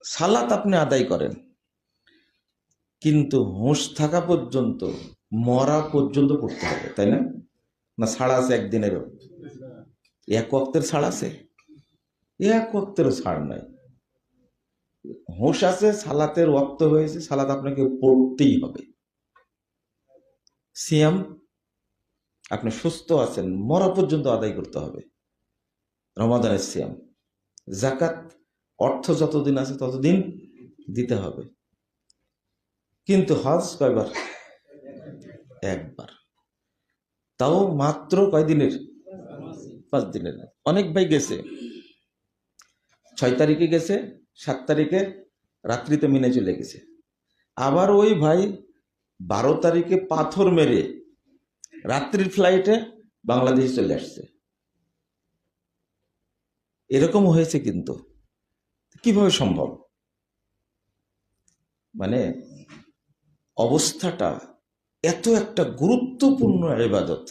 সালাত আপনি আদায় করেন, কিন্তু হুঁশ থাকা পর্যন্ত, মরা পর্যন্ত পড়তে হবে, তাই না? না ছাড় আছে একদিনেরও? এক ওয়াক্তের ছাড় আছে? এক ওয়াক্তেরও ছাড় নাই। হুঁশ আছে, সালাতের ওয়াক্ত হয়েছে, সালাত আপনাকে পড়তেই হবে। সিয়াম আপনি সুস্থ আছেন, মরা পর্যন্ত আদায় করতে হবে, রমাদানের সিয়াম। জাকাত অর্থ যতদিন আছে ততদিন দিতে হবে। কিন্তু হজ কয়বার? একবার, তাও মাত্র কয় দিনের? 5 দিনের। অনেক ভাই গেছে, 6 তারিখে গেছে, 7 তারিখে রাত্রিতে মিনে চলে গেছে। আবার ওই ভাই 12 তারিখে পাথর মেরে রাত্রির ফ্লাইটে বাংলাদেশে চলে আসছে। এরকম হয়েছে। কিন্তু কিভাবে সম্ভব? মানে অবস্থাটা এত একটা গুরুত্বপূর্ণ ইবাদত,